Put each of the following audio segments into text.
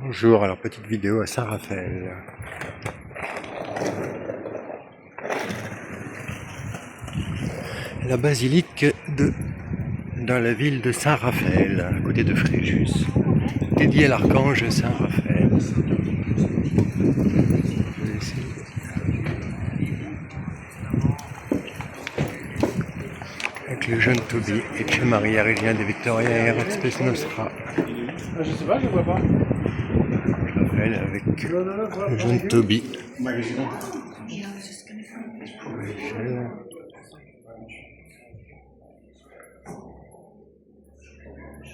Bonjour, alors petite vidéo à Saint-Raphaël. La basilique dans la ville de Saint-Raphaël, à côté de Fréjus, dédiée à l'archange Saint-Raphaël. Avec le jeune Toby et chez Maria Regina de Victoria et Spes Nostra. Je sais pas, je vois pas. Raphaël avec le jeune Toby.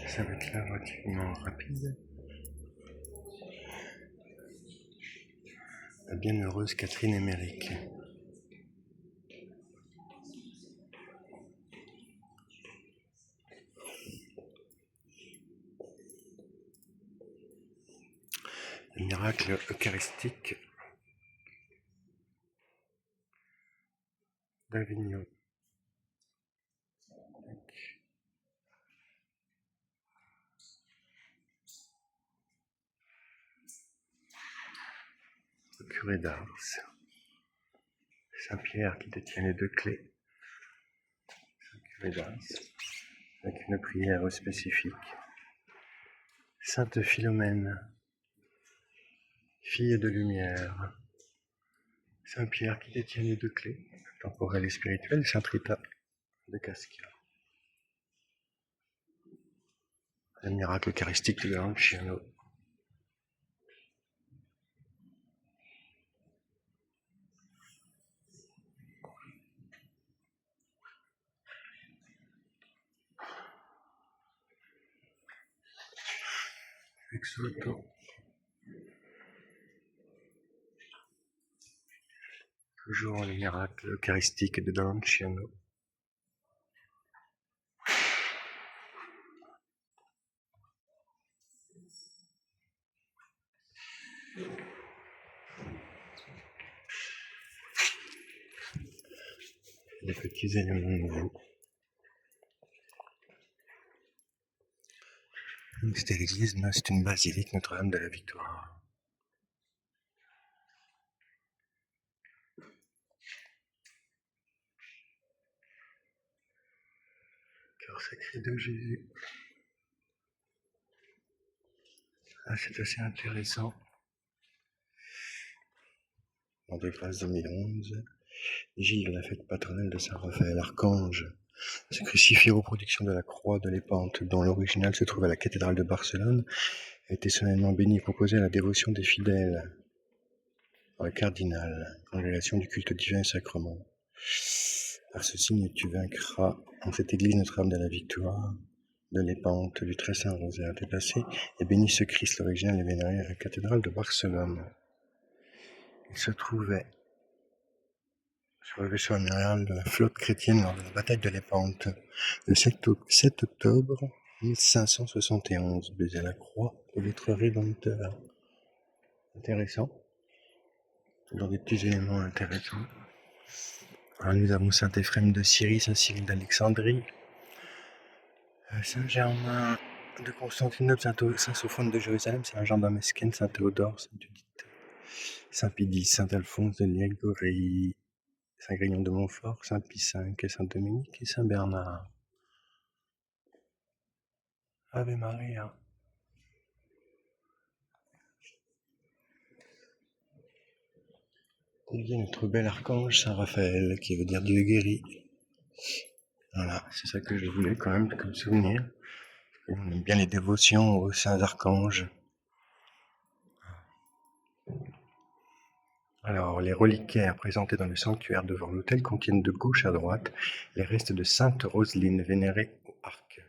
Ça va être là relativement rapide. La bienheureuse Catherine Emmerich. Le miracle eucharistique d'Avignon. Le curé d'Ars. Saint-Pierre qui détient les deux clés. Saint-Curé d'Ars, avec une prière spécifique. Sainte Philomène, fille de lumière. Saint-Pierre qui détient les deux clés, temporelle et spirituelle. Saint Rita de Cascia. Le miracle eucharistique de Lanciano. Exoto. Toujours le miracle eucharistique de Lanciano. Des petits éléments nouveaux. C'était l'église, mais c'est une basilique Notre-Dame de la Victoire. Cœur sacré de Jésus. Ah, c'est assez intéressant. En de grâce 2011, Gilles, la fête patronale de Saint-Raphaël, archange, se crucifie reproduction de la croix de l'Épante, dont l'original se trouve à la cathédrale de Barcelone, a été solennellement béni et proposé à la dévotion des fidèles par le cardinal, congrégation du culte divin et sacrement. Par ce signe, tu vaincras en cette église Notre-Dame de la Victoire, de l'Épante, du très saint rosaire déplacé, et bénis ce Christ, l'original et vénéré à la cathédrale de Barcelone. Il se trouvait sur le vaisseau amiral de la flotte chrétienne lors de la bataille de l'Épante, le 7 octobre 1571, baiser la croix de votre rédempteur. Intéressant. Toujours des petits éléments intéressants. Alors, nous avons Saint Éphrem de Syrie, Saint Cyril d'Alexandrie, Saint Germain de Constantinople, Saint Sophrone de Jérusalem, Saint Jean d'Amesquene, Saint Théodore, Saint Judith, Saint Pidis, Saint Alphonse de Liguori, Saint Grignon de Montfort, Saint Pie V, Saint Dominique et Saint Bernard. Ave Maria. Dédié notre bel archange Saint Raphaël, qui veut dire Dieu guéri. Voilà, c'est ça que je voulais quand même comme souvenir. On aime bien les dévotions aux saints archanges. Alors, les reliquaires présentés dans le sanctuaire devant l'autel contiennent de gauche à droite les restes de Sainte Roseline, vénérée au Arc,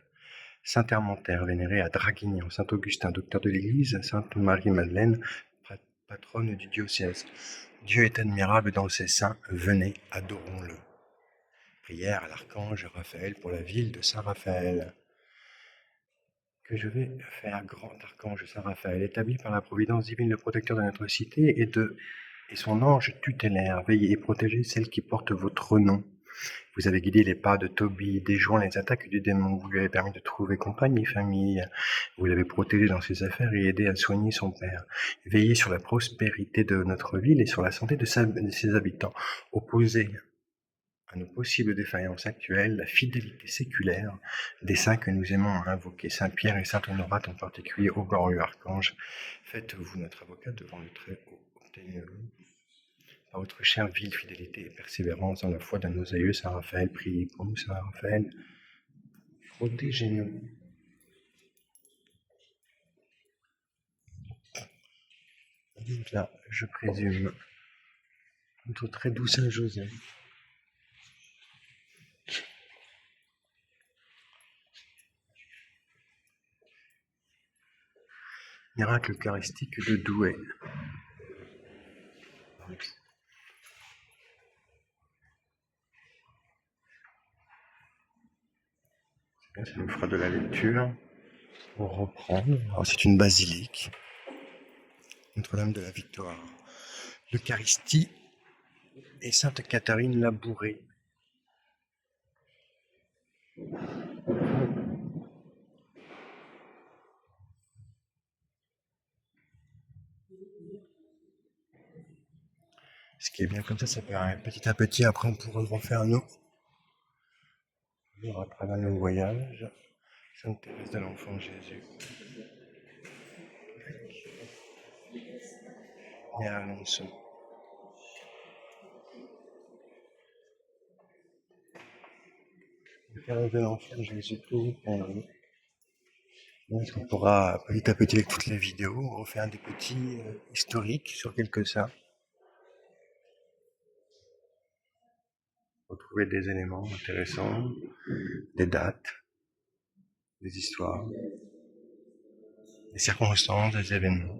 Saint Hermentaire, vénéré à Draguignan, Saint Augustin, docteur de l'Église, Sainte Marie-Madeleine, patronne du diocèse. Dieu est admirable dans ses saints, venez, adorons-le. Prière à l'archange Raphaël pour la ville de Saint-Raphaël. Que je vais faire grand archange Saint-Raphaël, établi par la providence divine, le protecteur de notre cité et son ange tutélaire, veillez et protégez celle qui porte votre nom. Vous avez guidé les pas de Toby, déjouant les attaques du démon. Vous lui avez permis de trouver compagnie et famille. Vous l'avez protégé dans ses affaires et aidé à soigner son père. Veillez sur la prospérité de notre ville et sur la santé de ses habitants. Opposé à nos possibles défaillances actuelles, la fidélité séculaire des saints que nous aimons à invoquer, Saint Pierre et Saint Honorate en particulier, ô glorieux archange, faites-vous notre avocat devant le Très-Haut. Obtenez par votre chère ville, fidélité et persévérance dans la foi de nos aïeux, Saint Raphaël, priez pour nous, Saint Raphaël, protégez-nous. Donc là, je présume, notre très doux Saint Joseph. Miracle eucharistique de Douai. Ça nous fera de la lecture pour reprendre. Alors, c'est une basilique. Notre-Dame de la Victoire. L'Eucharistie et Sainte Catherine Labourée. Ce qui est bien comme ça permet petit à petit, après on pourra refaire un autre. À travers nos voyages. Sainte Thérèse de l'Enfant Jésus. Et à Alençon. Thérèse de l'Enfant Jésus. Est-ce qu'on pourra petit à petit avec toutes les vidéos refaire des petits historiques sur quelques saints. Retrouver des éléments intéressants, des dates, des histoires, des circonstances, des événements,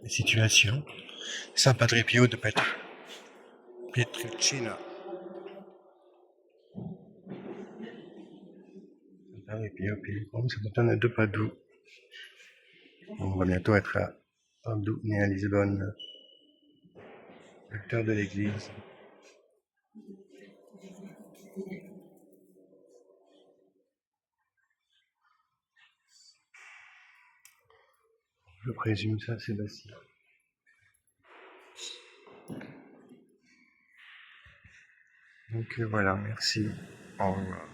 des situations. Saint Padre Pio de Pietrelcina. Saint Padre Pio, ça me donne à 2 Padoue. On va bientôt être à Padoue, né à Lisbonne, docteur de l'Église. Je présume ça, Sébastien. Donc voilà, merci. Au revoir.